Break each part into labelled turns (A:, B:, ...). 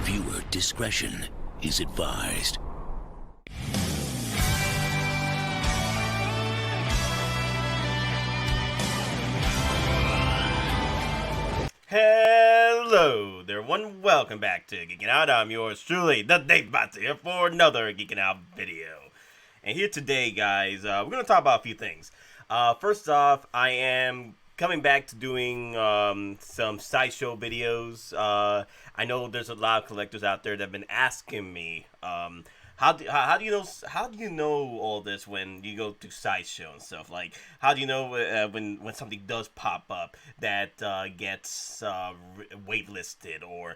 A: Viewer discretion is advised.
B: Hello there, everyone. Welcome back to Geeking Out. I'm yours truly, the Dave Bot, here for another Geeking Out video. And here today, guys, we're going to talk about a few things. First off, I am coming back to doing some Sideshow videos. I know there's a lot of collectors out there that have been asking me, how do you know all this when you go to Sideshow and stuff? Like, how do you know when something does pop up that gets waitlisted or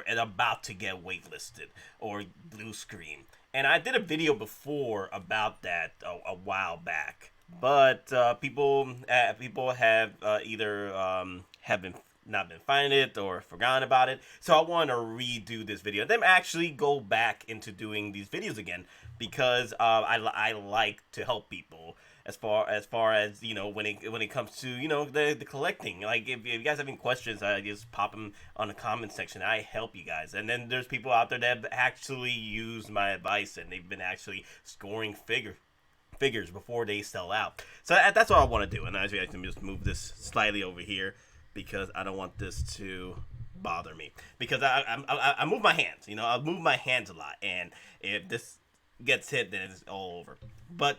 B: about to get waitlisted or blue screen? And I did a video before about that a while back, but people have either have not been finding it or forgotten about it. So I want to redo this video. Then actually go back into doing these videos again because I like to help people as far as you know when it comes to the collecting. Like if you guys have any questions, I just pop them on the comment section. I help you guys. And then there's people out there that have actually used my advice and they've been actually scoring figures before they sell out. So that's what I want to do. And actually I can just move this slightly over here, because I don't want this to bother me. Because I move my hands, I move my hands a lot, and if this gets hit, then it's all over. But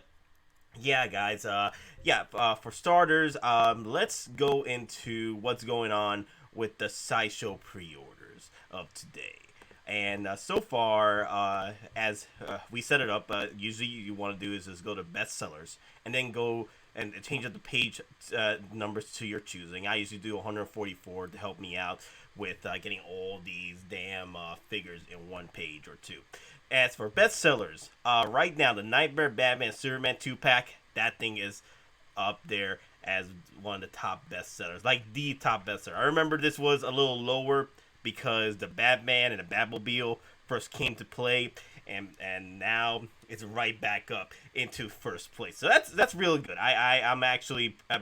B: yeah, guys, for starters, let's go into what's going on with the Sideshow pre-orders of today. And so far, as we set it up, usually you want to do is just go to bestsellers and then go and change up the page numbers to your choosing. I usually do 144 to help me out with getting all these damn figures in one page or two. As for bestsellers, right now the Knightmare, Batman, Superman 2-pack, that thing is up there as one of the top bestsellers, like the top bestseller. I remember this was a little lower because the Batman and the Batmobile first came to play, and now it's right back up into first place. So that's really good. I'm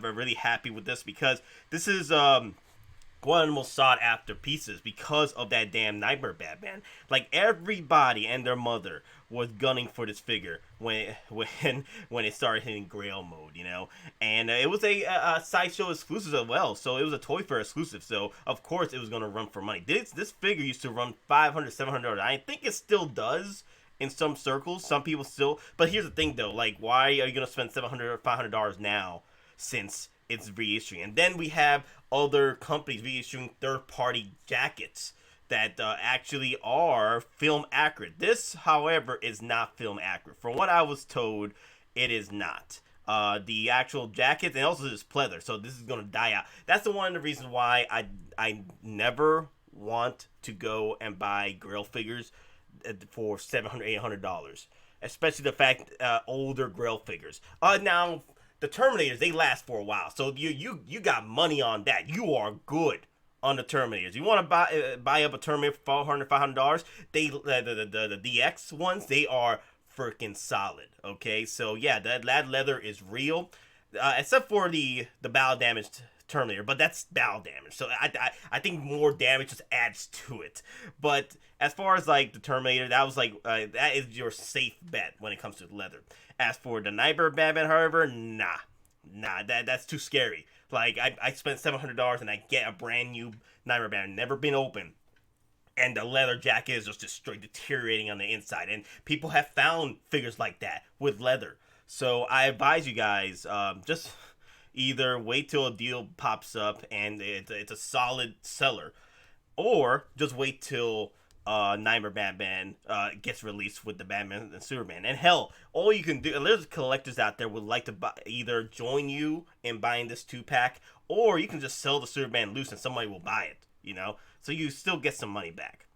B: really happy with this because this is one of the most sought after pieces because of that damn Knightmare Batman. Like everybody and their mother was gunning for this figure when it started hitting Grail mode, and it was a Sideshow exclusive as well, so it was a Toy Fair exclusive, so of course it was going to run for money. This figure used to run $500, $700. I think it still does in some circles. Some people still, but here's the thing though, like, why are you going to spend $700 or $500 now since it's reissuing? And then we have other companies reissuing third-party jackets that actually are film accurate. This, however, is not film accurate. From what I was told, it is not. The actual jacket, and also this pleather, so this is going to die out. That's one of the reasons why I never want to go and buy Grail figures for $700, $800, especially the fact older Grail figures. Now the Terminators, they last for a while, so you got money on that. You are good on the Terminators. You want to buy up a Terminator for $400, $500. The DX ones, they are freaking solid. Okay, so yeah, that leather is real, except for the battle damaged Terminator, but that's battle damage, so I think more damage just adds to it. But as far as like the Terminator, that was like that is your safe bet when it comes to leather. As for the Knightmare Batman, however, nah, that's too scary. Like I spent $700 and I get a brand new Knightmare Batman, never been open, and the leather jacket is just straight deteriorating on the inside. And people have found figures like that with leather. So I advise you guys, just either wait till a deal pops up and it's a solid seller, or just wait till Knightmare Batman gets released with the Batman and Superman. And hell, all you can do, there's collectors out there would like to either join you in buying this 2-pack, or you can just sell the Superman loose and somebody will buy it, so you still get some money back.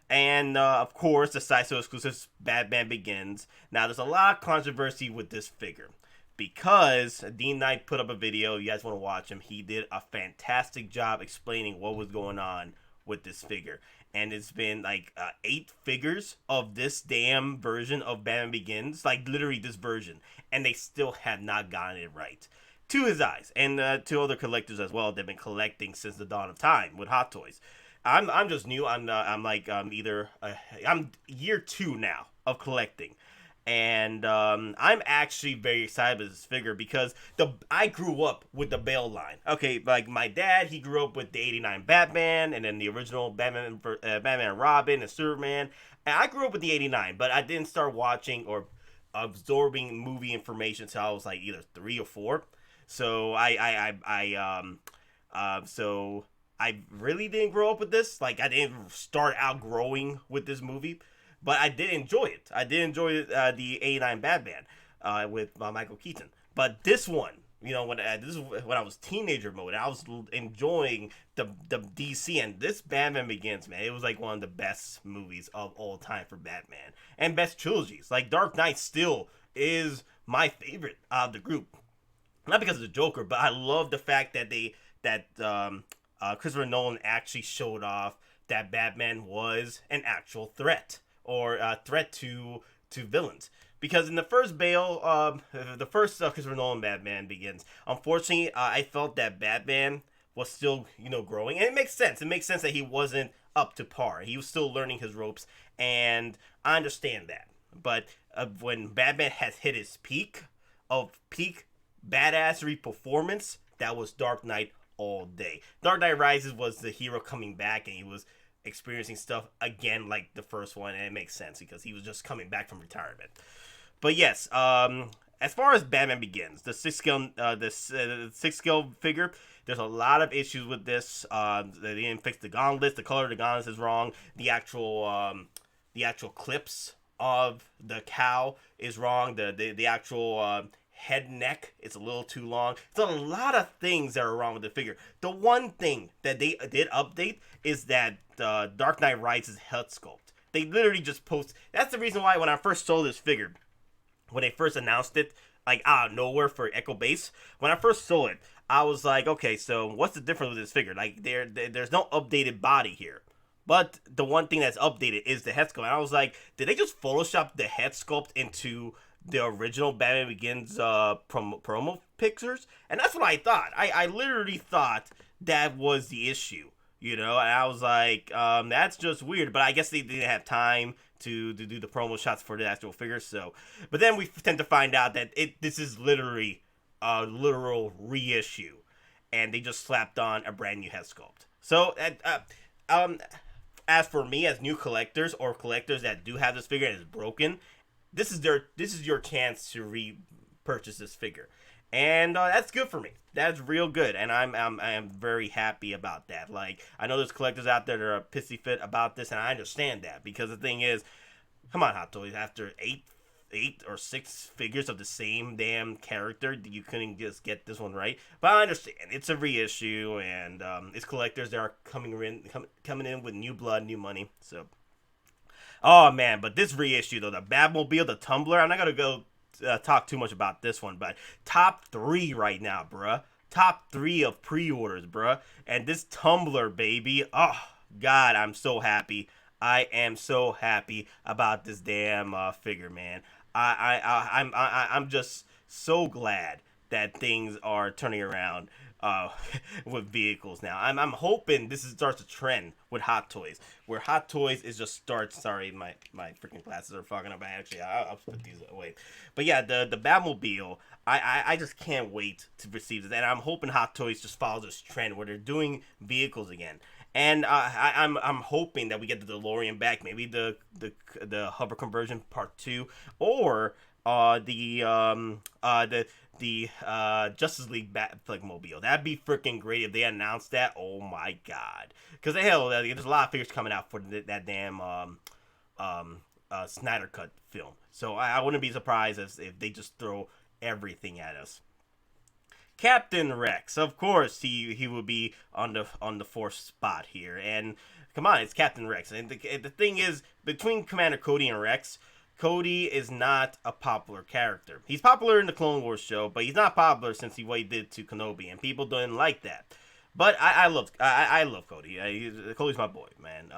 B: And of course, the Sideshow exclusive Batman Begins. Now there's a lot of controversy with this figure, because Dean Knight put up a video. You guys want to watch him? He did a fantastic job explaining what was going on with this figure. And it's been like 8 figures of this damn version of Batman Begins, like literally this version, and they still have not gotten it right. To his eyes, and to other collectors as well. They've been collecting since the dawn of time with Hottoys. I'm just new. I'm like either I'm year 2 now of collecting, and I'm actually very excited with this figure because I grew up with the Bale line. Okay, like my dad, he grew up with the '89 Batman, and then the original Batman and Robin and Superman. And I grew up with the '89, but I didn't start watching or absorbing movie information until I was like either 3 or 4. So so I really didn't grow up with this. Like I didn't start outgrowing with this movie, but I did enjoy it. I did enjoy the '89 Batman with Michael Keaton. But this one, you know, this is when I was teenager mode. I was enjoying the DC, and this Batman Begins, man. It was like one of the best movies of all time for Batman, and best trilogies. Like Dark Knight still is my favorite out of the group. Not because of the Joker, but I love the fact that Christopher Nolan actually showed off that Batman was an actual threat or a threat to villains. Because in the first Christopher Nolan Batman Begins, unfortunately, I felt that Batman was still, growing. And it makes sense. It makes sense that he wasn't up to par. He was still learning his ropes, and I understand that. But when Batman has hit his peak badassery performance, that was Dark Knight all day. Dark Knight Rises was the hero coming back, and he was experiencing stuff again like the first one, and it makes sense because he was just coming back from retirement. But yes, as far as Batman Begins, the six scale figure, there's a lot of issues with this. They didn't fix the gauntlets. The color of the gauntlets is wrong. The actual clips of the cow is wrong. The actual head neck is a little too long. There's a lot of things that are wrong with the figure. The one thing that they did update is that Dark Knight Rises head sculpt. They literally just post. That's the reason why when I first saw this figure, when they first announced it, like out of nowhere for Echo Base, when I first saw it, I was like, okay, so what's the difference with this figure? Like there's no updated body here. But the one thing that's updated is the head sculpt. And I was like, did they just Photoshop the head sculpt into the original Batman Begins promo pictures? And that's what I thought. I literally thought that was the issue, and I was like, that's just weird. But I guess they didn't have time to do the promo shots for the actual figure. So, but then we tend to find out that this is literally a literal reissue, and they just slapped on a brand new head sculpt. So, as for me, as new collectors or collectors that do have this figure and it's broken, this is your chance to repurchase this figure, and that's good for me. That's real good, and I'm very happy about that. Like, I know there's collectors out there that are pissy fit about this, and I understand that, because the thing is, come on, Hot Toys, after eight or 6 figures of the same damn character, you couldn't just get this one right. But I understand it's a reissue, and it's collectors that are coming in with new blood, new money. So, oh man, but this reissue though, the Batmobile, the Tumbler, I'm not gonna go talk too much about this one, but top 3 right now, bruh. Top 3 of pre-orders, bruh. And this Tumbler, baby, oh god, I'm so happy. I am so happy about this damn figure, man. I'm just so glad that things are turning around with vehicles now. I'm hoping this starts a trend with Hot Toys, where Hot Toys is just starts. Sorry, my freaking glasses are fogging up. Actually, I'll put these away. But yeah, the Batmobile, I just can't wait to receive this, and I'm hoping Hot Toys just follows this trend where they're doing vehicles again. And I'm hoping that we get the DeLorean back, maybe the hover conversion part 2, or the Justice League Batmobile. That'd be freaking great if they announced that. Oh my god! Because hell, there's a lot of figures coming out for that damn Snyder Cut film. So I wouldn't be surprised if they just throw everything at us. Captain Rex, of course, he will be on the 4th spot here, and come on, it's Captain Rex. And the thing is, between Commander Cody and Rex, Cody is not a popular character. He's popular in the Clone Wars show, but he's not popular since what he did to Kenobi, and people didn't like that. But I love Cody. Cody's my boy, man.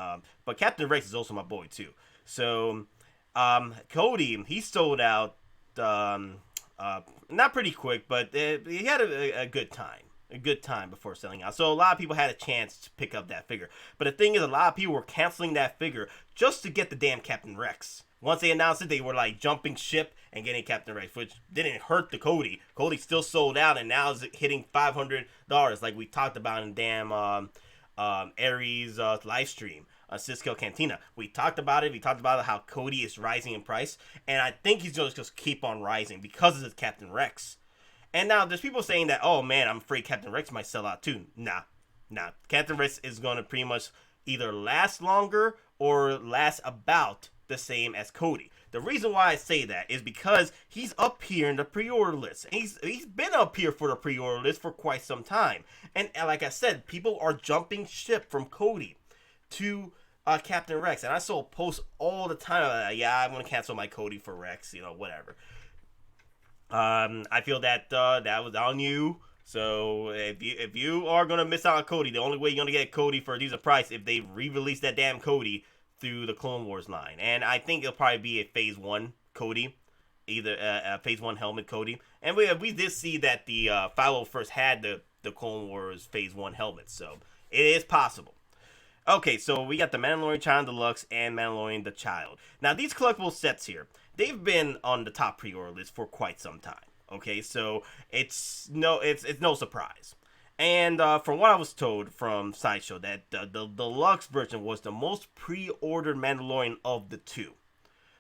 B: But Captain Rex is also my boy too. So Cody, he sold out. Not pretty quick, but he had a good time. a good time before selling out. So a lot of people had a chance to pick up that figure. But the thing is, a lot of people were canceling that figure just to get the damn Captain Rex. Once they announced it, they were like jumping ship and getting Captain Rex, which didn't hurt the Cody. Cody still sold out and now is hitting $500, like we talked about in damn Aries live stream. Cisco Cantina. We talked about it. We talked about how Cody is rising in price, and I think he's just keep on rising because of his Captain Rex. And now there's people saying that, oh man, I'm afraid Captain Rex might sell out too. Nah. Captain Rex is going to pretty much either last longer or last about the same as Cody. The reason why I say that is because he's up here in the pre-order list. He's been up here for the pre-order list for quite some time. And like I said, people are jumping ship from Cody to Captain Rex, and I saw posts all the time. Yeah, I'm gonna cancel my Cody for Rex, whatever. I feel that that was on you. So if you are gonna miss out on Cody, the only way you're gonna get Cody for a decent price if they re-release that damn Cody through the Clone Wars line, and I think it'll probably be a Phase 1 Cody, either a Phase 1 helmet Cody, and we did see that the 501st had the Clone Wars Phase 1 helmet, so it is possible. Okay, so we got the Mandalorian Child Deluxe and Mandalorian the Child. Now, these collectible sets here, they've been on the top pre-order list for quite some time. Okay, so it's no surprise. And from what I was told from Sideshow, that the Deluxe version was the most pre-ordered Mandalorian of the two.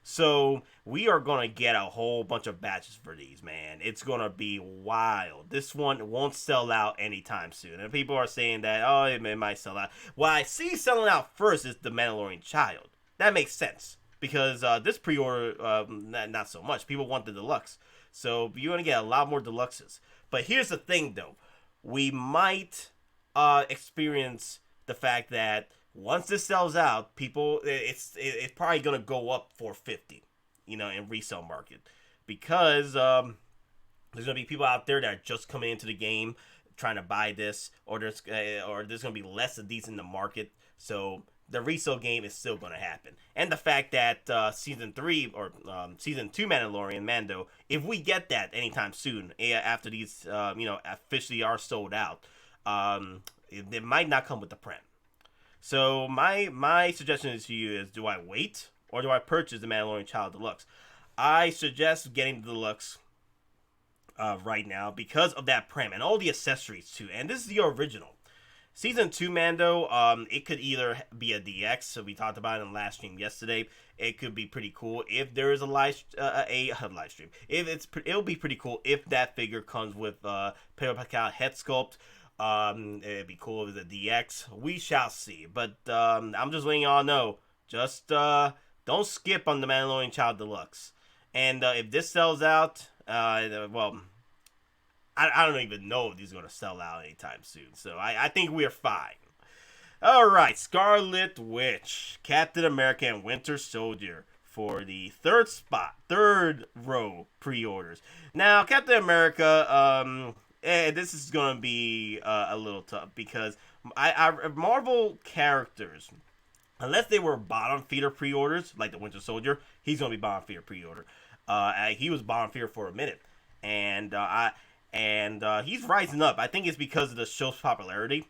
B: So we are going to get a whole bunch of batches for these, man. It's going to be wild. This one won't sell out anytime soon. And people are saying that, oh, it might sell out. What I see selling out first is the Mandalorian Child. That makes sense. Because this pre-order, not so much. People want the Deluxe. So you're going to get a lot more Deluxes. But here's the thing, though. We might experience the fact that once this sells out, it's probably gonna go up for $50, in resale market, because there's gonna be people out there that are just coming into the game trying to buy this, or there's gonna be less of these in the market, so the resale game is still gonna happen. And the fact that season 3 or season 2 Mandalorian Mando, if we get that anytime soon, after these officially are sold out, it might not come with the prem. So my suggestion to you is, do I wait or do I purchase the Mandalorian Child Deluxe? I suggest getting the Deluxe right now because of that prem and all the accessories too. And this is the original. Season 2 Mando, it could either be a DX, so we talked about it in the last stream yesterday. It could be pretty cool if there is a live stream. It'll be pretty cool if that figure comes with Popcultcha head sculpt. It'd be cool if it's a DX. We shall see. But I'm just letting y'all know. Just don't skip on the Mandalorian Child Deluxe. And if this sells out, well, I don't even know if these are going to sell out anytime soon. So I think we are fine. Alright, Scarlet Witch, Captain America, and Winter Soldier for the third row pre-orders. Now, Captain America, this is going to be a little tough because Marvel characters, unless they were bottom feeder pre-orders, like the Winter Soldier, he's going to be bottom feeder pre-order. He was bottom feeder for a minute, and he's rising up. I think it's because of the show's popularity,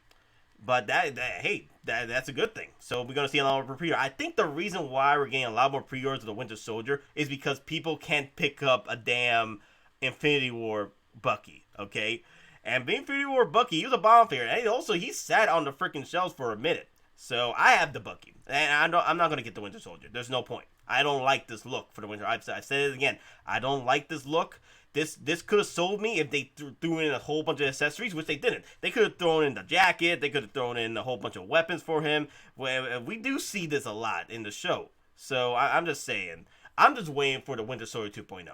B: but that's a good thing. So we're going to see a lot more pre-order. I think the reason why we're getting a lot more pre-orders of the Winter Soldier is because people can't pick up a damn Infinity War Bucky, okay? And Infinity War Bucky, he was a bomb figure, and also he sat on the freaking shelves for a minute. So I have the Bucky, and I'm not gonna get the Winter Soldier. There's no point. I don't like this look for the Winter. I've said it again. I don't like this look. This could have sold me if they threw in a whole bunch of accessories, which they didn't. They could have thrown in the jacket. They could have thrown in a whole bunch of weapons for him. We do see this a lot in the show. So I'm just saying. I'm just waiting for the Winter Soldier 2.0.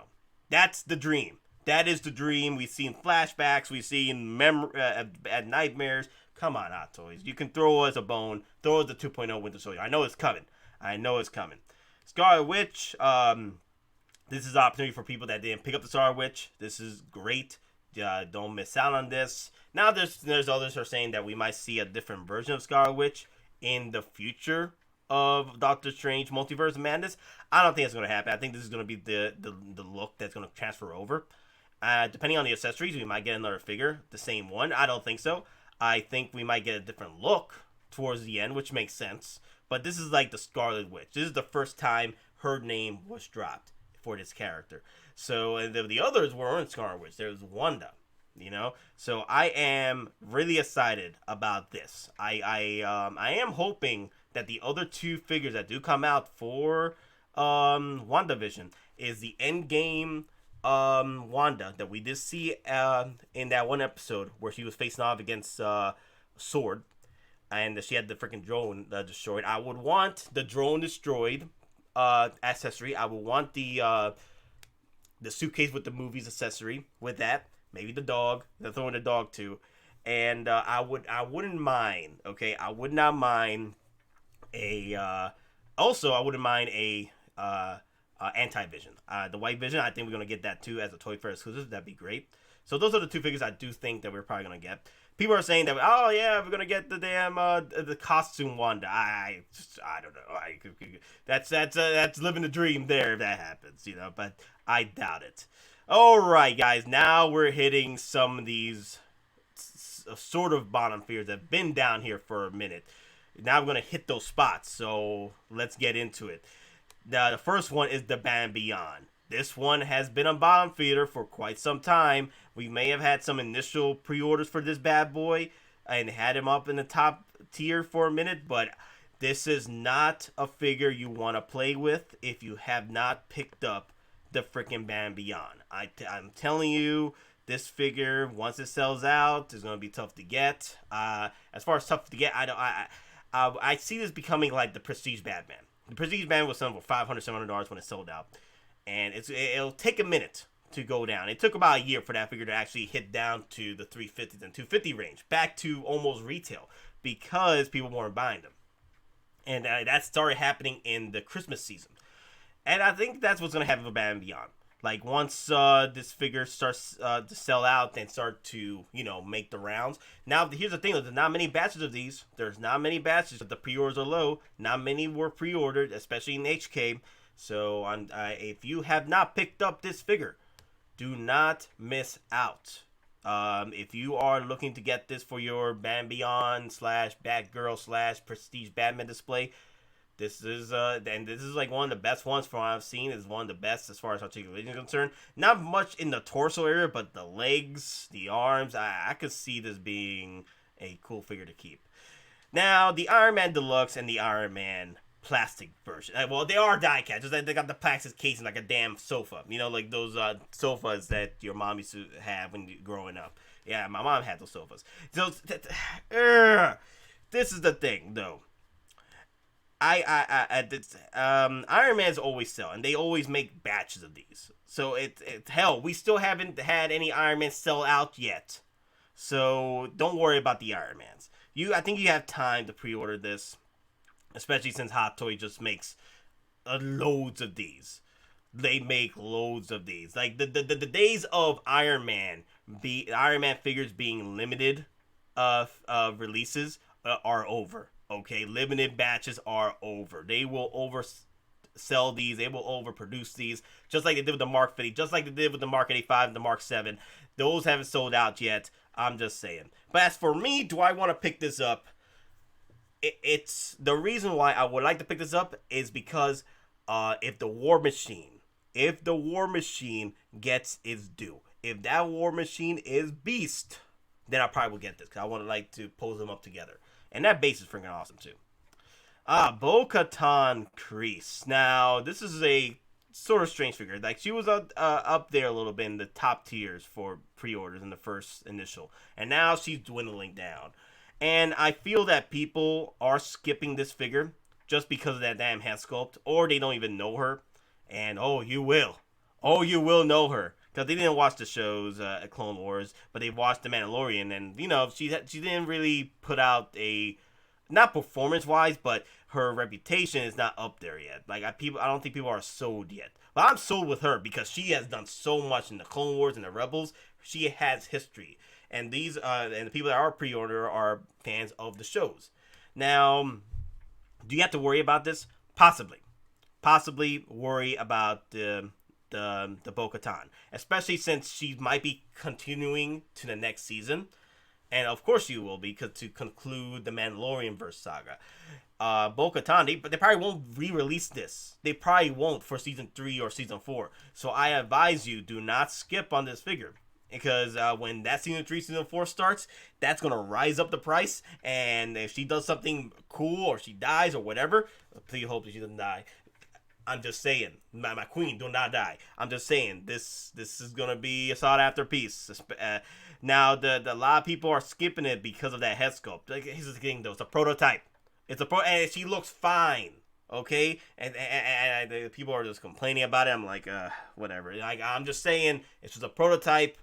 B: That's the dream. That is the dream. We've seen flashbacks. We've seen at nightmares. Come on, Hottoys. You can throw us a bone. Throw us the 2.0 Winter Soldier. I know it's coming. Scarlet Witch. This is an opportunity for people that didn't pick up the Scarlet Witch. This is great. Don't miss out on this. Now there's others who are saying that we might see a different version of Scarlet Witch in the future of Doctor Strange Multiverse of Madness. I don't think it's going to happen. I think this is going to be the look that's going to transfer over. Depending on the accessories, we might get another figure, the same one. I don't think so. I think we might get a different look towards the end, which makes sense. But this is like the Scarlet Witch. This is the first time her name was dropped for this character. So, and the others weren't Scarlet Witch. There was Wanda, you know. So I am really excited about this. I am hoping that the other two figures that do come out for WandaVision is the Endgame Wanda that we did see in that one episode where she was facing off against Sword, and she had the freaking drone destroyed. I would want the drone destroyed accessory. I would want the suitcase with the movies accessory with that. Maybe the dog. They're throwing the dog too, and I wouldn't mind. Okay, I would not mind a. Also, I wouldn't mind a anti-Vision. The White Vision, I think we're gonna get that too as a Toy Fair exclusive. That'd be great. So those are the two figures I do think that we're probably gonna get. People are saying that, oh yeah, we're gonna get the damn the costume Wanda. I don't know. That's living the dream there if that happens, you know. But I doubt it. All right, guys. Now we're hitting some of these sort of bottom fears that have been down here for a minute. Now we're gonna hit those spots. So let's get into it. Now the first one is the Band Beyond. This one has been a bottom feeder for quite some time. We may have had some initial pre-orders for this bad boy and had him up in the top tier for a minute, but this is not a figure you want to play with if you have not picked up the freaking Band Beyond. I'm telling you, this figure, once it sells out, is going to be tough to get. As far as tough to get, I see this becoming like the Prestige Batman. The Prestige Batman was selling for $500, $700 when it sold out. And it'll take a minute to go down. It took about a year for that figure to actually hit down to the 350s and 250 range, back to almost retail, because people weren't buying them. And that started happening in the Christmas season. And I think that's what's going to happen with Batman Beyond. Like, once this figure starts to sell out and start to, you know, make the rounds. Now, here's the thing. There's not many batches of these. There's not many batches. The pre-orders are low. Not many were pre-ordered, especially in HK. So, if you have not picked up this figure, do not miss out. If you are looking to get this for your Band Beyond / Batgirl / Prestige Batman display, this is like one of the best ones from what I've seen. It's one of the best as far as articulation is concerned. Not much in the torso area, but the legs, the arms, I could see this being a cool figure to keep. Now, the Iron Man Deluxe and the Iron Man plastic version. Well, they are die cast. Just like they got the plastic casing like a damn sofa. You know, like those sofas that your mom used to have when you growing up. Yeah, my mom had those sofas. So, this is the thing, though. Iron Man's always sell, and they always make batches of these. So hell, we still haven't had any Iron Man sell out yet. So don't worry about the Iron Mans. I think you have time to pre-order this, especially since Hot Toys just makes loads of these. They make loads of these. Like the days of Iron Man figures being limited releases are over. Okay, limited batches are over. They will oversell these. They will overproduce these, just like they did with the Mark 50, just like they did with the Mark 85 and the Mark 7. Those haven't sold out yet. I'm just saying. But as for me, do I want to pick this up? It's the reason why I would like to pick this up is because if the War Machine gets its due, if that War Machine is beast, then I probably will get this because I want to like to pose them up together. And that base is freaking awesome, too. Bo-Katan Kreese. Now, this is a sort of strange figure. Like, she was up there a little bit in the top tiers for pre-orders in the first initial. And now she's dwindling down. And I feel that people are skipping this figure just because of that damn hand sculpt. Or they don't even know her. And, oh, you will. Oh, you will know her. Because they didn't watch the shows at Clone Wars, but they watched The Mandalorian, and you know she didn't really put out not performance-wise, but her reputation is not up there yet. Like I don't think people are sold yet. But I'm sold with her because she has done so much in the Clone Wars and the Rebels. She has history, and these and the people that are pre-order are fans of the shows. Now, do you have to worry about this? Possibly worry about the the Bo-Katan, especially since she might be continuing to the next season. And of course you will be, because to conclude the Mandalorian verse saga. Bo-Katan, they probably won't re-release this. They probably won't for season 3 or season 4. So I advise you, do not skip on this figure. Because when that season 3, season 4 starts, that's going to rise up the price. And if she does something cool, or she dies, or whatever, please hope that she doesn't die. I'm just saying, my queen, do not die. I'm just saying, this is gonna be a sought after piece. Now, a lot of people are skipping it because of that head sculpt. Like, here's the thing, though, it's a prototype. And she looks fine, okay? And the people are just complaining about it. I'm like, whatever. Like, I'm just saying, it's just a prototype.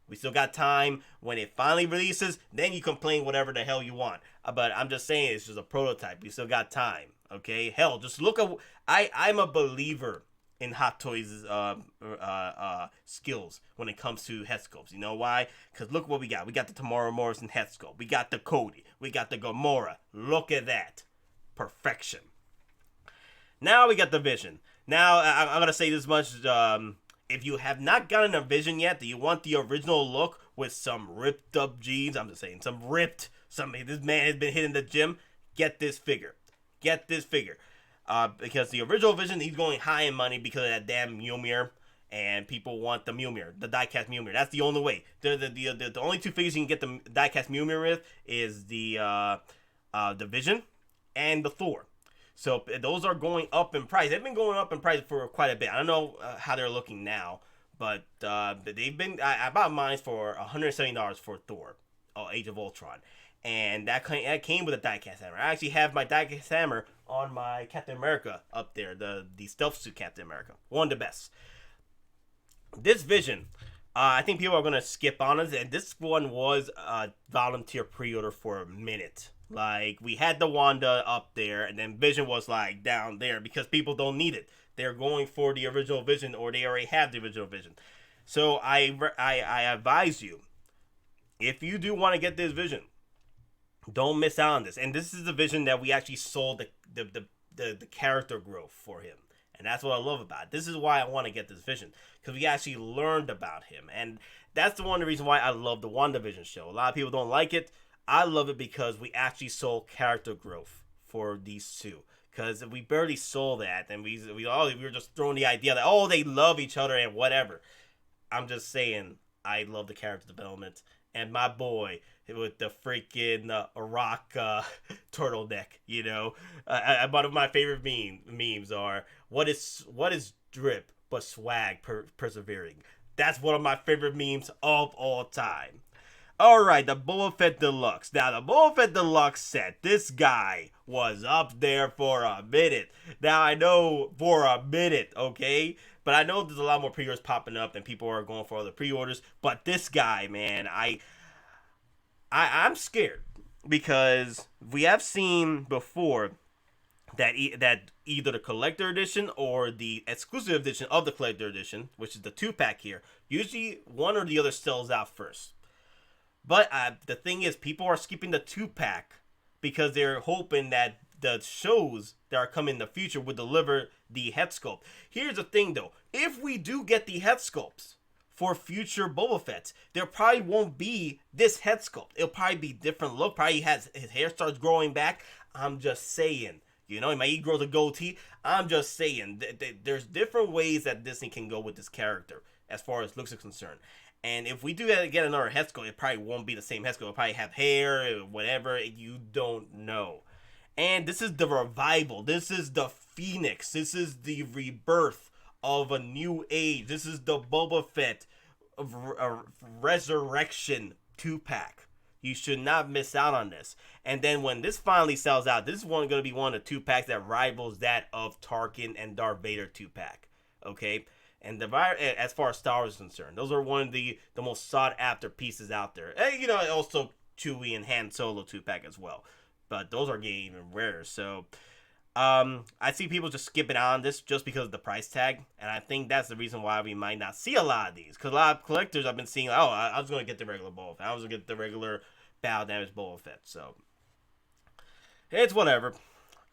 B: We still got time. When it finally releases, then you complain whatever the hell you want. But I'm just saying, it's just a prototype. We still got time. Okay, hell, just look at. I'm a believer in Hottoys' skills when it comes to head sculpts. You know why? Because look what we got. We got the Tamara Morrison head sculpt. We got the Cody. We got the Gamora. Look at that, perfection. Now we got the Vision. Now I'm gonna say this much. If you have not gotten a Vision yet, do you want the original look with some ripped up jeans? I'm just saying, this man has been hitting the gym. Get this figure. Get this figure. Because the original Vision, he's going high in money because of that damn Mjolnir. And people want the Mjolnir, the die-cast Mjolnir. That's the only way. The only two figures you can get the die-cast Mjolnir with is the Vision and the Thor. So those are going up in price. They've been going up in price for quite a bit. I don't know how they're looking now. But they've been... I bought mine for $170 for Thor, Age of Ultron. And that came with a diecast hammer. I actually have my diecast hammer on my Captain America up there, the stealth suit Captain America, one of the best. This Vision, I think people are gonna skip on it, and this one was a volunteer pre-order for a minute. Like, we had the Wanda up there, and then Vision was like down there because people don't need it. They're going for the original Vision, or they already have the original Vision. So I advise you, if you do want to get this Vision, don't miss out on this. And this is the Vision that we actually saw the character growth for him. And that's what I love about it. This is why I want to get this Vision. Because we actually learned about him. And that's the one of the reasons why I love the WandaVision show. A lot of people don't like it. I love it because we actually saw character growth for these two. Because we barely saw that. And we were just throwing the idea that, oh, they love each other and whatever. I'm just saying, I love the character development. And my boy... with the freaking rock turtleneck, you know. One of my favorite memes are, what is drip but swag persevering? That's one of my favorite memes of all time. Alright, the Boba Fett Deluxe. Now, the Boba Fett Deluxe set, this guy was up there for a minute. Now, I know for a minute, okay? But I know there's a lot more pre-orders popping up and people are going for other pre-orders. But this guy, man, I'm scared because we have seen before that either the collector edition or the exclusive edition of the collector edition, which is the 2-pack here, usually one or the other sells out first. But the thing is, people are skipping the 2-pack because they're hoping that the shows that are coming in the future will deliver the head sculpt. Here's the thing, though. If we do get the head sculpts for future Boba Fetts, there probably won't be this head sculpt. It'll probably be different look. Probably his hair starts growing back. I'm just saying. You know, he might grow a goatee. I'm just saying. There's different ways that Disney can go with this character as far as looks are concerned. And if we do get another head sculpt, it probably won't be the same head sculpt. It'll probably have hair, whatever. You don't know. And this is the revival. This is the Pheonix. This is the rebirth of a new age. This is the Boba Fett resurrection 2-pack. You should not miss out on this. And then when this finally sells out, this is going to be one of the 2-packs that rivals that of Tarkin and Darth Vader 2-pack. Okay? And as far as Star Wars is concerned, those are one of the most sought after pieces out there. And, you know, also Chewie and Han Solo 2-pack as well. But those are getting even rarer. So I see people just skipping on this just because of the price tag. And I think that's the reason why we might not see a lot of these. Because a lot of collectors I've been seeing, oh, I was going to get the regular Boba Fett. I was going to get the regular Battle Damage Boba Fett. So it's whatever.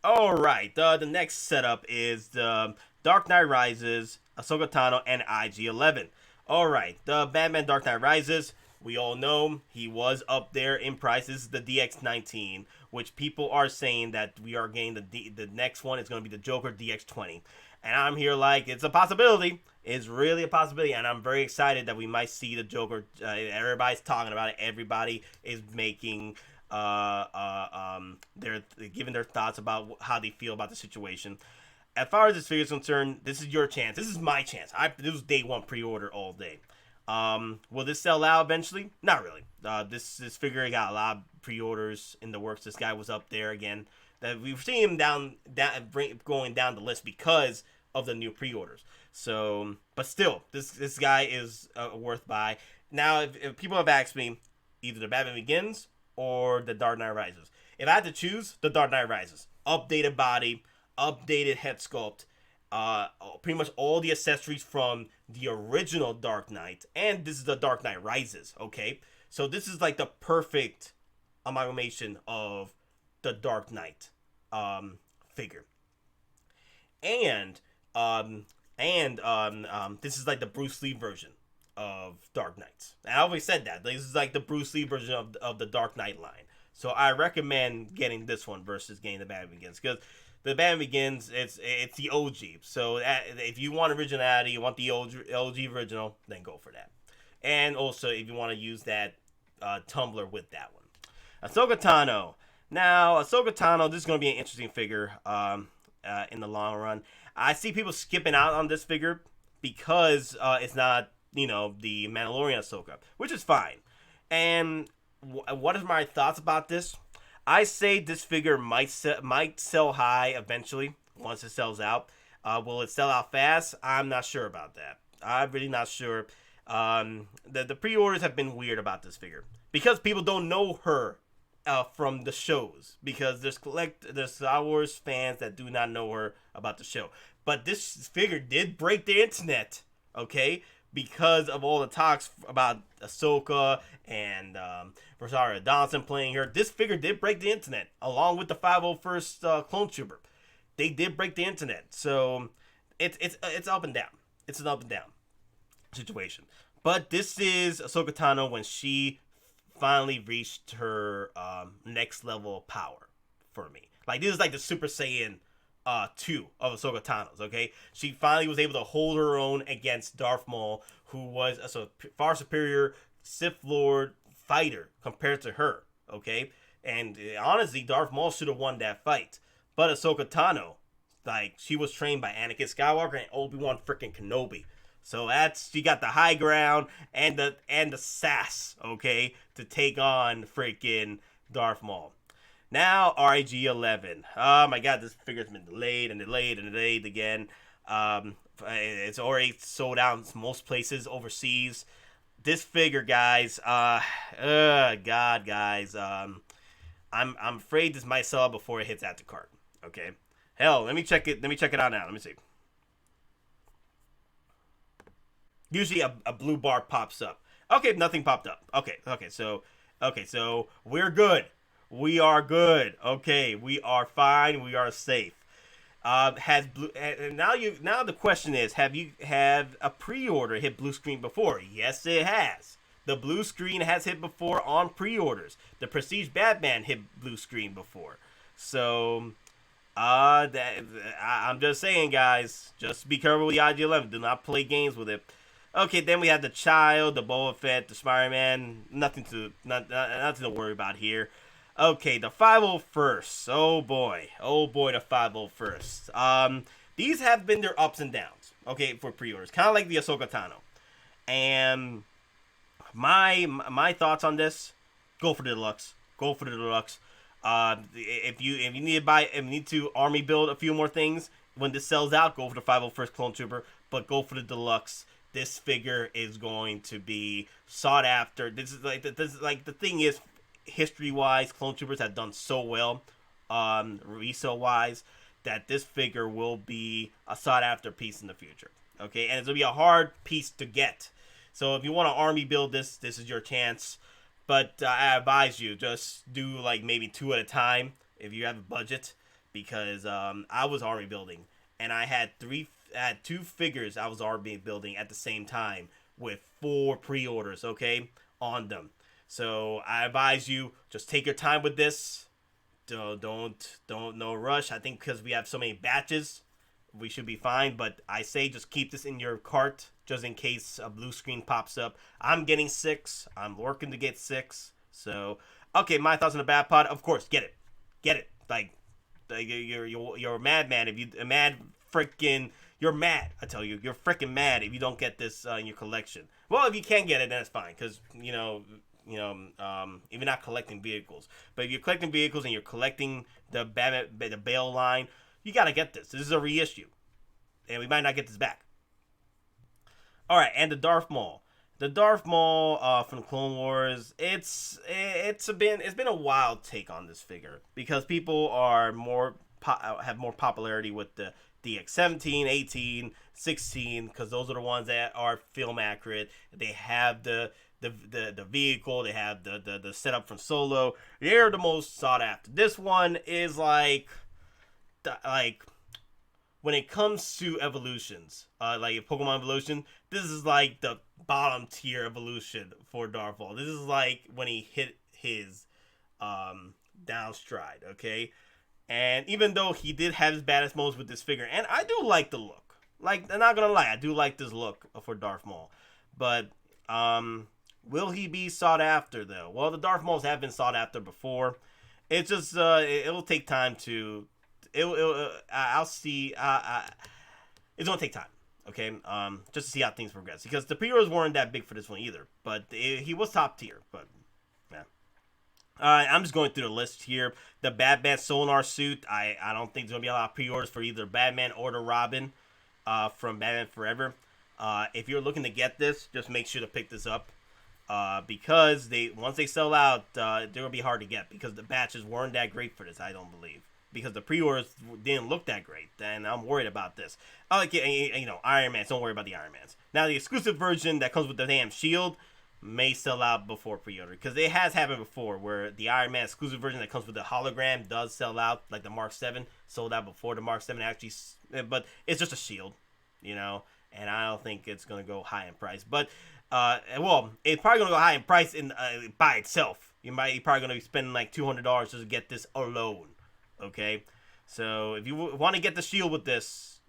B: Alright, the next setup is the Dark Knight Rises, Ahsoka Tano, and IG-11. Alright, the Batman Dark Knight Rises, we all know he was up there in price. This is the DX19, which people are saying that we are getting the next one is going to be the Joker DX20. And I'm here like, it's a possibility. It's really a possibility, and I'm very excited that we might see the Joker. Everybody's talking about it. Everybody is making they're giving their thoughts about how they feel about the situation. As far as this figure is concerned, this is your chance. This is my chance. This was day one pre-order all day. Will this sell out eventually? Not really. This figure got a lot of pre-orders in the works. This guy was up there again. That we've seen him going down the list because of the new pre-orders. So, but still, this guy is worth buy. Now, if people have asked me, either the Batman Begins or the Dark Knight Rises. If I had to choose, the Dark Knight Rises. Updated body, updated head sculpt, pretty much all the accessories from the original Dark Knight, and this is the Dark Knight Rises, okay? So this is like the perfect amalgamation of the Dark Knight figure. And this is like the Bruce Lee version of Dark Knights. And I always said that. This is like the Bruce Lee version of the Dark Knight line. So I recommend getting this one versus getting the Batman Begins, because the Batman Begins, it's the OG. So if you want originality, you want the OG original, then go for that. And also, if you want to use that tumbler with that one. Ahsoka Tano. Now, Ahsoka Tano, this is going to be an interesting figure in the long run. I see people skipping out on this figure because it's not, the Mandalorian Ahsoka, which is fine. And what is my thoughts about this? I say this figure might sell high eventually once it sells out. Will it sell out fast? I'm not sure about that. I'm really not sure. The pre-orders have been weird about this figure because people don't know her from the shows, because there's Star Wars fans that do not know her about the show. But this figure did break the internet, okay? Because of all the talks about Ahsoka and Rosario Dawson playing her. This figure did break the internet, along with the 501st Clone Trooper. They did break the internet. So it's up and down. It's an up and down situation. But this is Ahsoka Tano when she finally reached her next level of power for me. Like, this is like the Super Saiyan 2 of Ahsoka Tano's, okay? She finally was able to hold her own against Darth Maul, who was a far superior Sith Lord fighter compared to her, okay? And honestly, Darth Maul should have won that fight. But Ahsoka Tano, like, she was trained by Anakin Skywalker and Obi-Wan freaking Kenobi. So she got the high ground and the sass, okay, to take on freaking Darth Maul. Now, RIG-11. Oh my god, this figure's been delayed and delayed and delayed again. It's already sold out in most places overseas. This figure, guys, God, guys, I'm afraid this might sell out before it hits at the cart. Okay, hell, let me check it out now. Let me see. Usually a blue bar pops up. Okay, nothing popped up. Okay, so we're good. We are good. Okay, we are fine. We are safe. Now the question is, have a pre-order hit blue screen before? Yes, it has. The blue screen has hit before on pre-orders. The Prestige Batman hit blue screen before. So, I'm just saying, guys, just be careful with the IG-11. Do not play games with it. Okay, then we have the Child, the Boba Fett, the Spiderman. Nothing to worry about here. Okay, the 501st. Oh boy, the 501st. These have been their ups and downs. Okay, for pre-orders, kind of like the Ahsoka Tano. And my thoughts on this: go for the deluxe. Go for the deluxe. If you need to army build a few more things when this sells out, go for the 501st Clone Trooper. But go for the deluxe. This figure is going to be sought after. This is like the thing is, history-wise, Clone Troopers have done so well, resale-wise, that this figure will be a sought-after piece in the future. Okay, and it's gonna be a hard piece to get. So if you want to army build this is your chance. But I advise you, just do like maybe 2 at a time if you have a budget, because I was army building and I had two figures I was already building at the same time with 4 pre-orders, okay, on them. So I advise you, just take your time with this. Don't no rush. I think because we have so many batches, we should be fine. But I say just keep this in your cart just in case a blue screen pops up. I'm getting 6. I'm working to get 6. So okay, my thoughts on the Bad Pod. Of course, get it. Like you're a madman if you you're mad. I tell you, you're freaking mad if you don't get this in your collection. Well, if you can get it, then it's fine because if you're not collecting vehicles. But if you're collecting vehicles and you're collecting the Bale line, you gotta get this. This is a reissue, and we might not get this back. All right, and the Darth Maul. The Darth Maul from Clone Wars. It's been a wild take on this figure because people are have more popularity with the DX17, 18, 16 because those are the ones that are film accurate. They have the vehicle, they have the setup from Solo. They're the most sought after. This one is like when it comes to evolutions, like a Pokemon evolution, this is like the bottom tier evolution for Darth Maul. This is like when he hit his downstride, okay? And even though he did have his baddest moments with this figure, and I do like the look. Like, I'm not gonna lie, I do like this look for Darth Maul. But will he be sought after though? Well, the Darth Mauls have been sought after before. It's just it'll take time to. I'll see. It's gonna take time. Okay. Just to see how things progress because the pre-orders weren't that big for this one either. But he was top tier. But yeah. I'm just going through the list here. The Batman Sonar suit. I don't think there's gonna be a lot of pre-orders for either Batman or the Robin from Batman Forever. If you're looking to get this, just make sure to pick this up. Because once they sell out, they're gonna be hard to get because the batches weren't that great for this. I don't believe because the pre-orders didn't look that great, and I'm worried about this. Iron Man. Don't worry about the Iron Mans. Now the exclusive version that comes with the damn shield may sell out before pre-order because it has happened before where the Iron Man exclusive version that comes with the hologram does sell out, like the Mark 7 sold out before the Mark 7 actually, but it's just a shield, and I don't think it's gonna go high in price, but. It's probably gonna go high in price by itself. You're probably gonna be spending like $200 just to get this alone. Okay, so if you want to get the shield with this,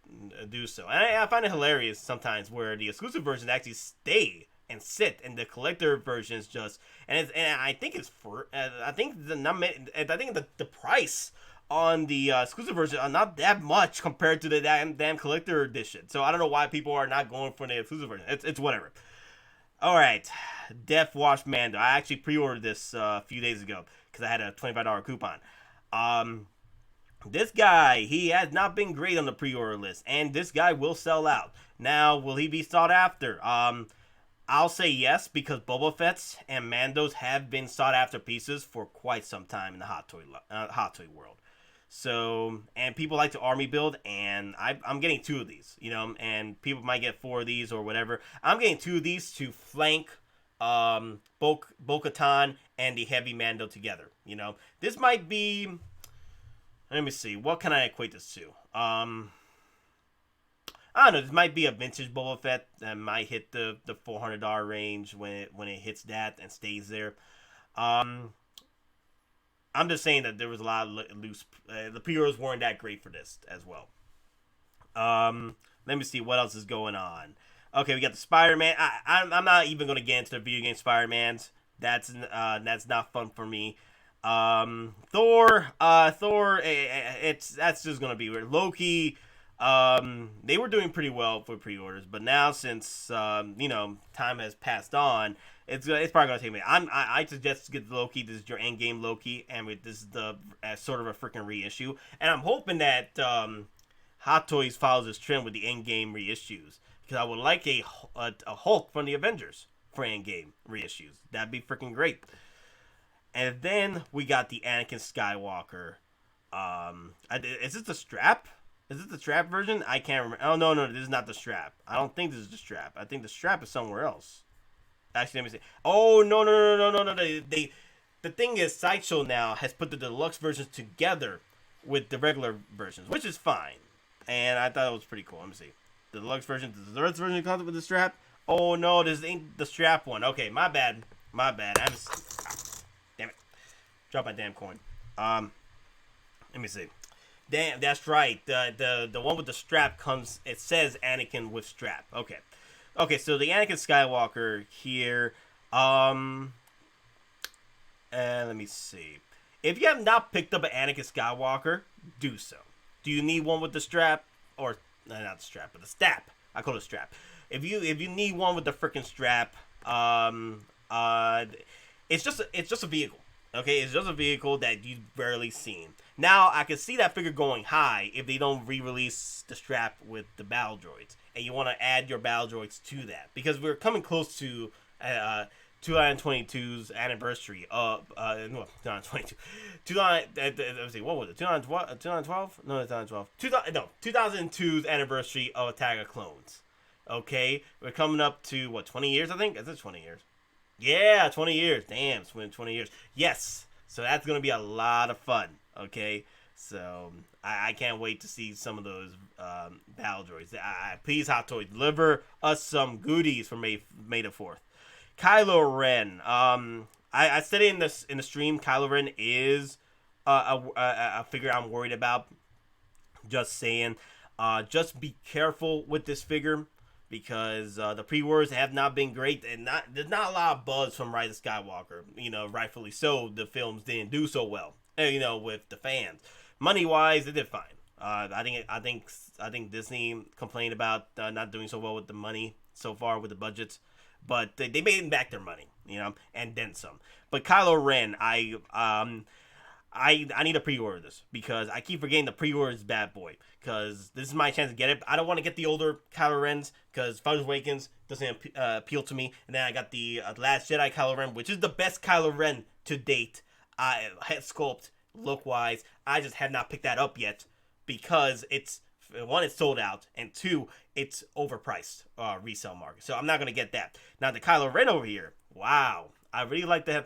B: do so. And I find it hilarious sometimes where the exclusive versions actually stay and sit, and the collector versions just and I think it's for I think the price on the exclusive version are not that much compared to the damn collector edition. So I don't know why people are not going for the exclusive version. It's whatever. All right, Death Wash Mando. I actually pre-ordered this a few days ago because I had a $25 coupon. This guy, he has not been great on the pre-order list, and this guy will sell out. Now, will he be sought after? I'll say yes because Boba Fett's and Mandos have been sought after pieces for quite some time in the Hot Toy world. So, and people like to army build, and I'm getting 2 of these, and people might get 4 of these or whatever. I'm getting 2 of these to flank Bo-Katan and the Heavy Mando together, This might be, let me see, what can I equate this to? I don't know, this might be a vintage Boba Fett that might hit the $400 range when it hits that and stays there. I'm just saying that there was a lot of loose. The pre-orders weren't that great for this as well. Let me see what else is going on. Okay, we got the Spider-Man. I'm not even going to get into the video game Spider-Mans. That's not fun for me. Thor. That's just going to be weird. Loki. They were doing pretty well for pre-orders, but now since time has passed on, it's probably gonna take me. I suggest to get Loki. This is your EndGame Loki, and this is the sort of a freaking reissue. And I'm hoping that Hot Toys follows this trend with the EndGame reissues because I would like a Hulk from the Avengers for EndGame reissues. That'd be freaking great. And then we got the Anakin Skywalker. Is this the strap? Is this the strap version? I can't remember. Oh, no, this is not the strap. I don't think this is the strap. I think the strap is somewhere else. Actually, let me see. Oh, no. The thing is, Sideshow now has put the deluxe versions together with the regular versions, which is fine. And I thought it was pretty cool. Let me see. The deluxe version. Does the deluxe version come with the strap? Oh no, this ain't the strap one. Okay, my bad. My bad. Damn it. Drop my damn coin. Let me see. Damn, that's right. The one with the strap comes. It says Anakin with strap. Okay. Okay, so the Anakin Skywalker here. Let me see. If you have not picked up an Anakin Skywalker, do so. Do you need one with the strap? Or, not the strap, but the strap. I call it strap. If you need one with the freaking strap, it's just a vehicle. Okay, it's just a vehicle that you've barely seen. Now, I can see that figure going high if they don't re-release the strap with the battle droids. And you want to add your battle droids to that. Because we're coming close to 2022's anniversary of, no, 2022. Let's see, what was it? 2012? No, 2012. No, 2002's anniversary of Attack of Clones. Okay, we're coming up to, what, 20 years, I think? Is it 20 years? Yeah, 20 years. Damn, it's been 20 years. Yes, so that's going to be a lot of fun, okay? So, I can't wait to see some of those battle droids. Please, Hot Toys, deliver us some goodies for May the 4th. Kylo Ren. I said it in the stream, Kylo Ren is a figure I'm worried about. Just saying. Just be careful with this figure. Because the pre-orders have not been great, and there's not a lot of buzz from Rise of Skywalker. You know, rightfully so. The films didn't do so well. You know, with the fans, money-wise, it did fine. I think Disney complained about not doing so well with the money so far with the budgets, but they made back their money. You know, and then some. But Kylo Ren, I need to pre-order this because I keep forgetting the pre-order is bad boy. Because this is my chance to get it. I don't want to get the older Kylo Rens because Force Awakens doesn't appeal to me. And then I got the Last Jedi Kylo Ren, which is the best Kylo Ren to date. Head sculpt, look-wise. I just have not picked that up yet because it's sold out, and two, it's overpriced resale market. So I'm not gonna get that. Now the Kylo Ren over here, wow, I really like the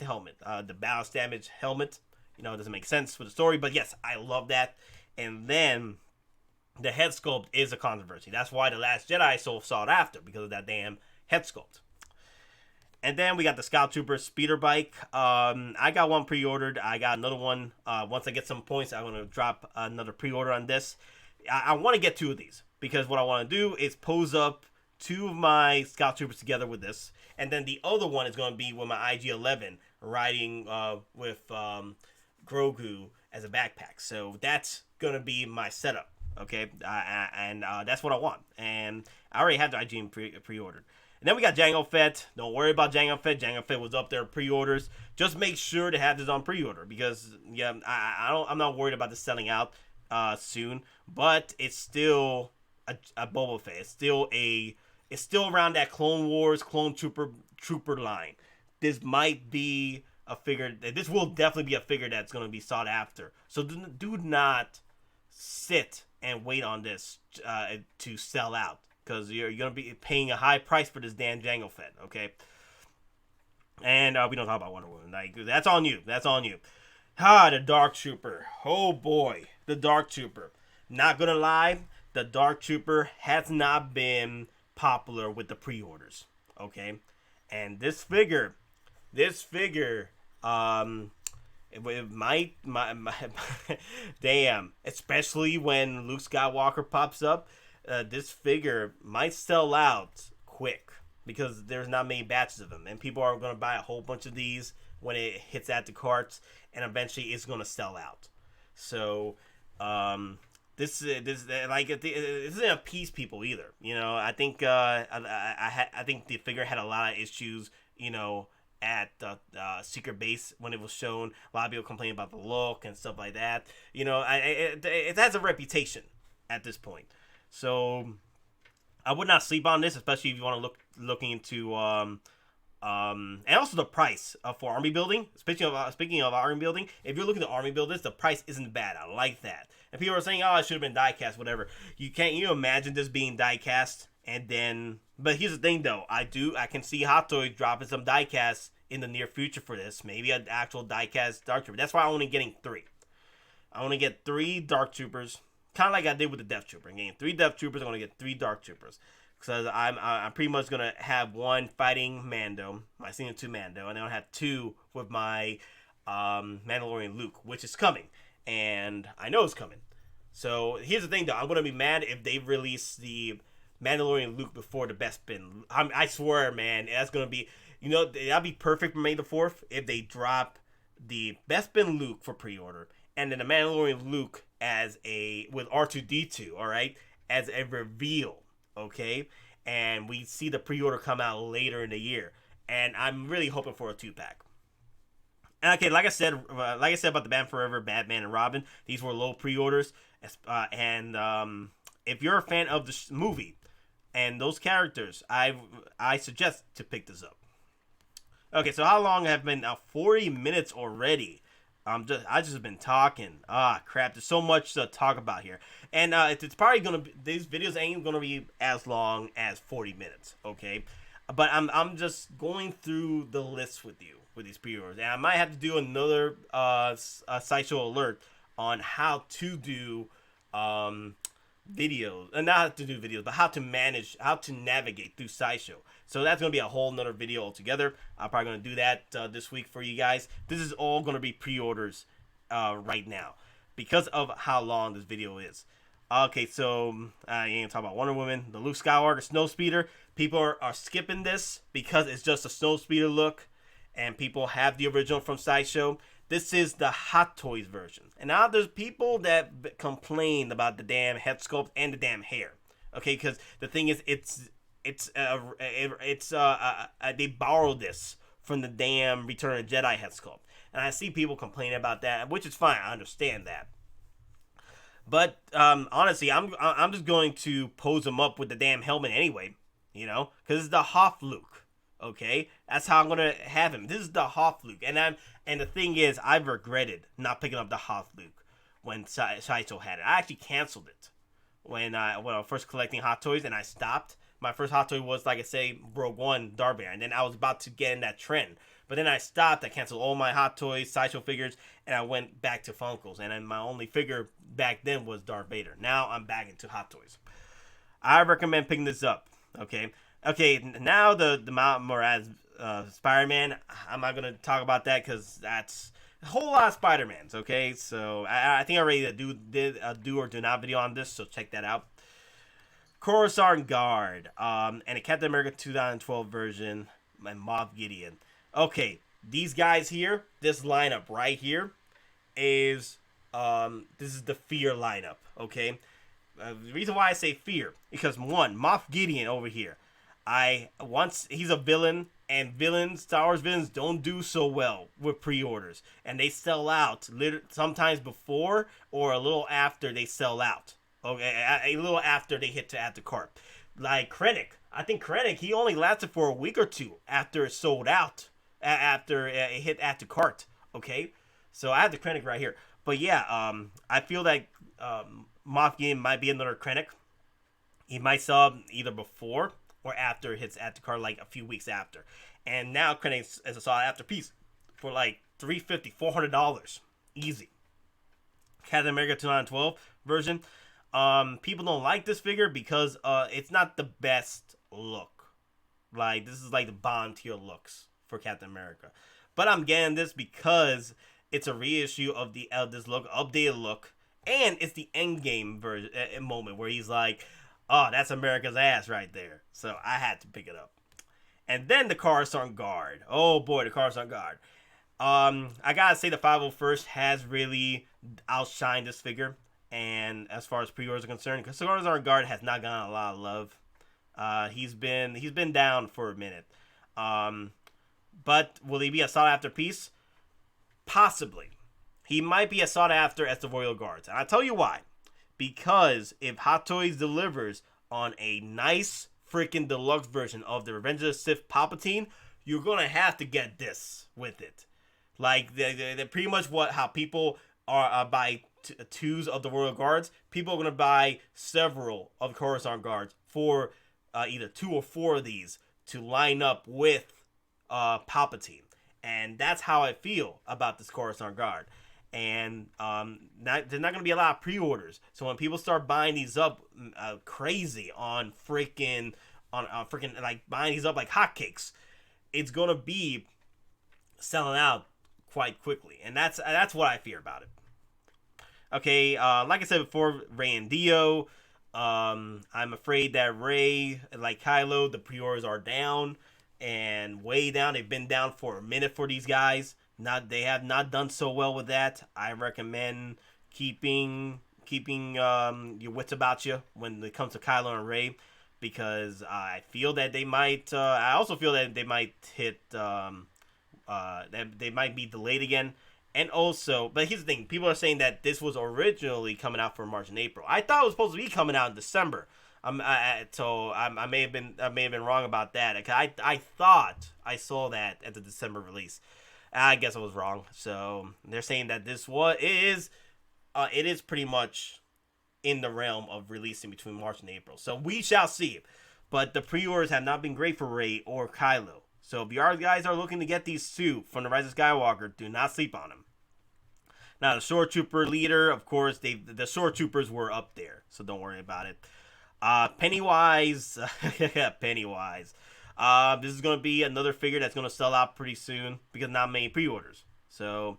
B: helmet, the balance damage helmet. You know, it doesn't make sense with the story, but yes, I love that. And then the head sculpt is a controversy. That's why The Last Jedi is so sought after, because of that damn head sculpt. And then we got the Scout Trooper speeder bike. I got one pre-ordered. I got another one. Once I get some points, I'm going to drop another pre-order on this. I want to get two of these, because what I want to do is pose up two of my Scout Troopers together with this. And then the other one is going to be with my IG-11 riding with Grogu as a backpack. So that's going to be my setup, okay? And that's what I want. And I already have the IG pre-ordered. And then we got Jango Fett. Don't worry about Jango Fett. Jango Fett was up there pre-orders. Just make sure to have this on pre-order because, yeah, I'm not worried about this selling out soon. But it's still a Boba Fett. It's still around that Clone Wars, Clone Trooper line. This might be a figure. This will definitely be a figure that's going to be sought after. So do not sit and wait on this to sell out, because you're going to be paying a high price for this damn Jango Fett, okay? And we don't talk about Wonder Woman. Like, that's on you. That's on you. The Dark Trooper. Oh boy, the Dark Trooper. Not gonna lie, the Dark Trooper has not been popular with the pre-orders, okay? And this figure, it might, damn, especially when Luke Skywalker pops up, this figure might sell out quick because there's not many batches of them, and people are going to buy a whole bunch of these when it hits at the carts, and eventually it's going to sell out. So, this isn't appease people either. You know, I think I think the figure had a lot of issues. You know, at the secret base when it was shown, a lot of people complain about the look and stuff like that. You know, it has a reputation at this point. So I would not sleep on this, especially if you want to looking into and also the price for army building. Speaking of army building, if you're looking to army builders, the price isn't bad. I like that. And people are saying, "Oh, it should have been die cast, whatever." You imagine this being die cast, and then. But here's the thing, though. I can see Hot Toys dropping some die casts in the near future for this. Maybe an actual die cast Dark Trooper. That's why I'm only getting 3. I only get 3 Dark Troopers. kind of like I did with the Death Trooper. I'm getting 3 Death Troopers. I'm gonna get 3 Dark Troopers. Because I'm pretty much gonna have 1 fighting Mando, my Senior 2 Mando, and then I'll have 2 with my Mandalorian Luke, which is coming, and I know it's coming. So here's the thing, though. I'm gonna be mad if they release the Mandalorian Luke before the Bespin. I swear, man, that's gonna be, that'd be perfect for May the 4th if they drop the Bespin Luke for pre-order, and then the Mandalorian Luke with R2-D2, all right, as a reveal. Okay, and we see the pre-order come out later in the year, and I'm really hoping for a 2-pack. And okay, like I said about the Batman Forever, Batman and Robin, these were low pre-orders, and if you're a fan of the movie and those characters, I suggest to pick this up. Okay, so how long have been now? 40 minutes already. I just been talking. Crap! There's so much to talk about here, and it's probably gonna be, these videos ain't gonna be as long as 40 minutes. Okay, but I'm just going through the list with you with these pre-orders, and I might have to do another Sideshow alert on how to do videos, and not how to do videos, but how to navigate through Sideshow. So that's going to be a whole nother video altogether. I'm probably going to do that this week for you guys. This is all going to be pre-orders right now because of how long this video is. Okay, so you ain't talk about Wonder Woman, the Luke Skywalker Snowspeeder. People are skipping this because it's just a Snowspeeder look, and people have the original from Sideshow. This is the Hottoys version. And now there's people that complain about the damn head sculpt and the damn hair. Okay, because the thing is, they borrowed this from the damn Return of the Jedi head sculpt, and I see people complaining about that, which is fine. I understand that, but honestly, I'm just going to pose him up with the damn helmet anyway, because it's the Hoth Luke. Okay, that's how I'm gonna have him. This is the Hoth Luke, and the thing is, I've regretted not picking up the Hoth Luke when Sideshow had it. I actually canceled it when I was first collecting Hot Toys, and I stopped. My first Hot Toy was, like I say, Rogue One, Darth Vader, and then I was about to get in that trend. But then I stopped, I canceled all my Hot Toys, Sideshow figures, and I went back to Funkos. And then my only figure back then was Darth Vader. Now I'm back into Hot Toys. I recommend picking this up, okay? Okay, now the Miles Morales Spider-Man, I'm not going to talk about that because that's a whole lot of Spider-Mans, okay? So I think I already did a do or do not video on this, so check that out. Coruscant Guard, and a Captain America 2012 version, and Moff Gideon. Okay, these guys here, this lineup right here, is this is the Fear lineup. Okay, the reason why I say Fear because one, Moff Gideon over here, he's a villain, and Star Wars villains don't do so well with pre-orders, and they sell out sometimes before or a little after they sell out. Okay, a little after they hit to add to cart. Like Krennic. I think Krennic, he only lasted for a week or two after it sold out. After it hit add to cart. Okay? So I have the Krennic right here. But yeah, I feel like Moff Gideon might be another Krennic. He might sell either before or after it hits add to cart, like a few weeks after. And now Krennic is a sought after piece for like $350, $400. Easy. Captain America 2012 version. People don't like this figure because it's not the best look. Like, this is like the bottom tier looks for Captain America. But I'm getting this because it's a reissue of this look, updated look, and it's the EndGame version moment where he's like, "Oh, that's America's ass right there." So I had to pick it up. And then the Coruscant Guard. Oh boy, the Coruscant Guard. I gotta say the 501st has really outshined this figure. And as far as pre-orders are concerned, because Coruscant Guard has not gotten a lot of love. He's been down for a minute. But will he be a sought after piece? Possibly. He might be as sought after as the Royal Guards. And I'll tell you why. Because if Hot Toys delivers on a nice freaking deluxe version of the Revenge of the Sith Palpatine, you're going to have to get this with it. Like, they're pretty much how people are buy twos of the Royal Guards. People are going to buy several of the Coruscant Guards for either 2 or 4 of these to line up with Palpatine. And that's how I feel about this Coruscant Guard. and there's not gonna be a lot of pre-orders. So when people start buying these up crazy on freaking like buying these up like hotcakes, it's gonna be selling out quite quickly, and that's what I fear about it. Okay, like I said before, Rey and Dio. I'm afraid that Rey, like Kylo, the pre-orders are down and way down. They've been down for a minute for these guys. They have not done so well with that. I recommend keeping your wits about you when it comes to Kylo and Rey, because I feel that they might. I also feel that they might hit. That they might be delayed again. And also, but here's the thing: people are saying that this was originally coming out for March and April. I thought it was supposed to be coming out in December. I may have been wrong about that. I thought I saw that at the December release. I guess I was wrong. So they're saying that it is pretty much in the realm of releasing between March and April. So we shall see. But the pre-orders have not been great for Rey or Kylo. So if you guys are looking to get these two from the Rise of Skywalker, do not sleep on them. Now, the Shore Trooper leader, of course, the Shore Troopers were up there, so don't worry about it. Pennywise, Pennywise. This is going to be another figure that's going to sell out pretty soon because not many pre-orders. So,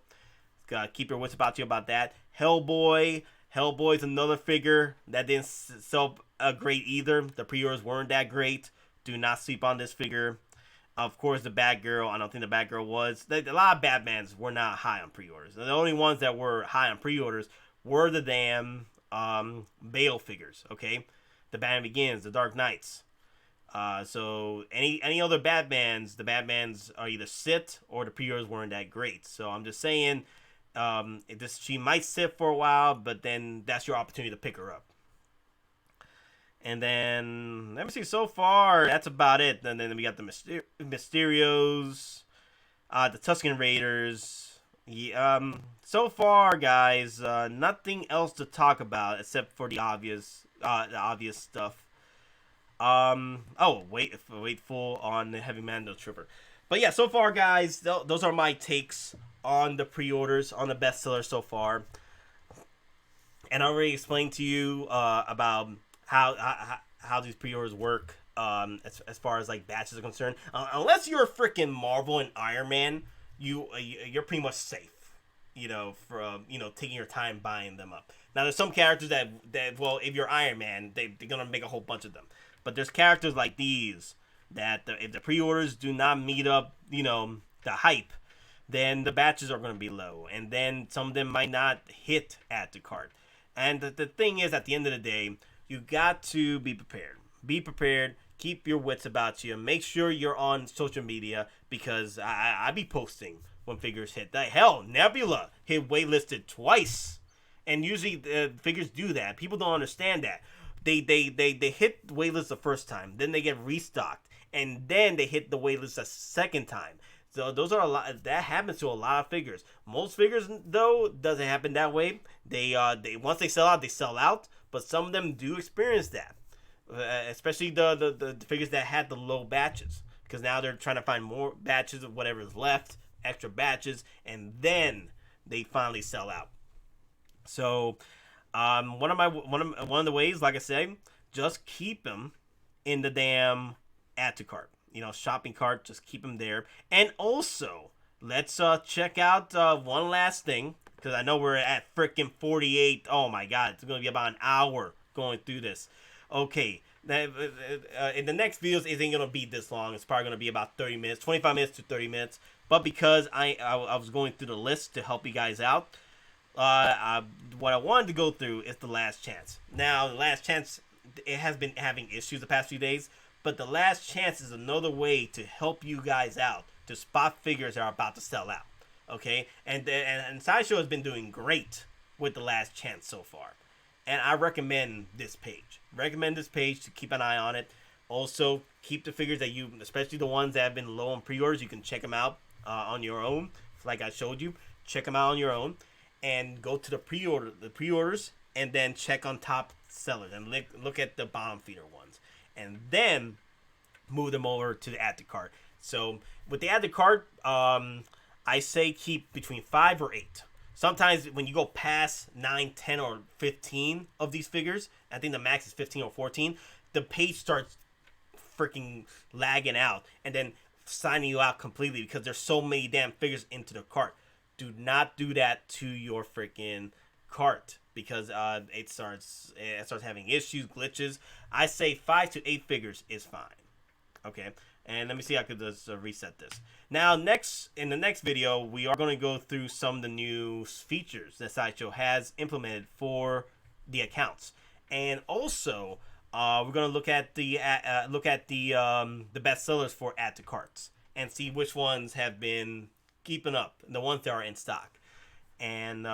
B: keep your wits about you about that. Hellboy. Hellboy's another figure that didn't sell great either. The pre-orders weren't that great. Do not sleep on this figure. Of course, the Batgirl. I don't think the Batgirl was. A lot of Batmans were not high on pre-orders. The only ones that were high on pre-orders were the damn Bale figures. Okay, the Batman Begins, the Dark Knights. So any other Batmans, the Batmans are either sit or the pre-orders weren't that great. So I'm just saying, she might sit for a while, but then that's your opportunity to pick her up. And then, let me see, so far, that's about it. And then we got the Mysterios, the Tusken Raiders. Yeah, so far, guys, nothing else to talk about except for the obvious stuff. Wait full on the Heavy Mando Trooper. But yeah, so far, guys, those are my takes on the pre-orders, on the bestseller so far. And I already explained to you about how these pre-orders work, as far as like batches are concerned. Unless you're a freaking Marvel and Iron Man, you're pretty much safe. For taking your time buying them up. Now there's some characters that well, if you're Iron Man, they're gonna make a whole bunch of them. But there's characters like these that if the pre-orders do not meet up, the hype, then the batches are gonna be low, and then some of them might not hit add to cart. And the thing is, at the end of the day, you got to be prepared. Be prepared. Keep your wits about you. Make sure you're on social media, because I be posting when figures hit. Hell, Nebula hit waitlisted twice. And usually figures do that. People don't understand that. They hit the waitlist the first time. Then they get restocked. And then they hit the waitlist a second time. So those are a lot. That happens to a lot of figures. Most figures, though, doesn't happen that way. They once they sell out, they sell out. But some of them do experience that, especially the figures that had the low batches, because now they're trying to find more batches of whatever is left, extra batches, and then they finally sell out. So, one of the ways, like I said, just keep them in the damn add to cart, shopping cart. Just keep them there, and also let's check out one last thing. Because I know we're at freaking 48. Oh my god, it's going to be about an hour going through this. Okay, in the next videos, it ain't going to be this long. It's probably going to be about 30 minutes, 25 minutes to 30 minutes. But because I was going through the list to help you guys out, what I wanted to go through is the Last Chance. Now, the Last Chance, it has been having issues the past few days. But the Last Chance is another way to help you guys out, to spot figures that are about to sell out. Okay, and Sideshow has been doing great with the Last Chance so far, and I recommend this page. To keep an eye on it. Also, keep the figures that especially the ones that have been low on pre-orders. You can check them out on your own, like I showed you. Check them out on your own, and go to the pre-orders, and then check on top sellers and look at the bottom feeder ones, and then move them over to the add to cart. So with the add to cart, I say keep between 5 or 8. Sometimes when you go past 9, 10, or 15 of these figures, I think the max is 15 or 14, the page starts freaking lagging out and then signing you out completely because there's so many damn figures into the cart. Do not do that to your freaking cart because it starts having issues, glitches. I say 5 to 8 figures is fine. Okay, and let me see how I could just reset this. Now, in the next video, we are going to go through some of the new features that Sideshow has implemented for the accounts, and also we're going to look at the best sellers for add to carts and see which ones have been keeping up, the ones that are in stock, and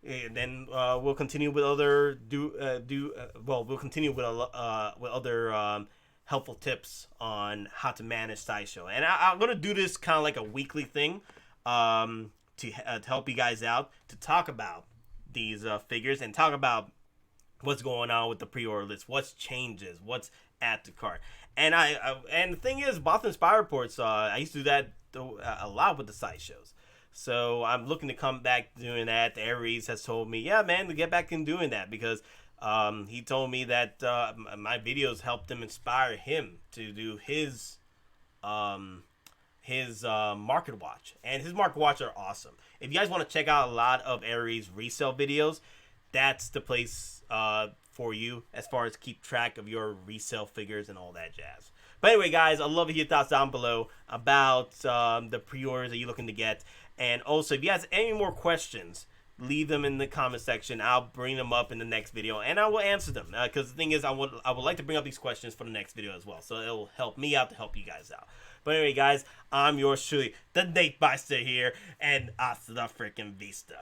B: then we'll continue with other we'll continue with other helpful tips on how to manage Sideshow. And I'm going to do this kind of like a weekly thing to help you guys out, to talk about these figures and talk about what's going on with the pre-order list, what's changes, what's at the cart. And and the thing is, Bothan Spy Reports, I used to do that a lot with the Sideshows. So I'm looking to come back doing that. Aries has told me, yeah, man, to get back in doing that because he told me that my videos helped him inspire him to do his market watch, and his market watch are awesome. If you guys want to check out a lot of Aries resale videos, that's the place for you as far as keep track of your resale figures and all that jazz. But anyway, guys, I'd love to hear your thoughts down below about the pre-orders that you're looking to get, and also if you guys have any more questions, leave them in the comment section. I'll bring them up in the next video, and I will answer them. Because the thing is, I would like to bring up these questions for the next video as well, so it'll help me out to help you guys out. But anyway, guys, I'm yours truly, the Knightmare here, and hasta la freaking vista.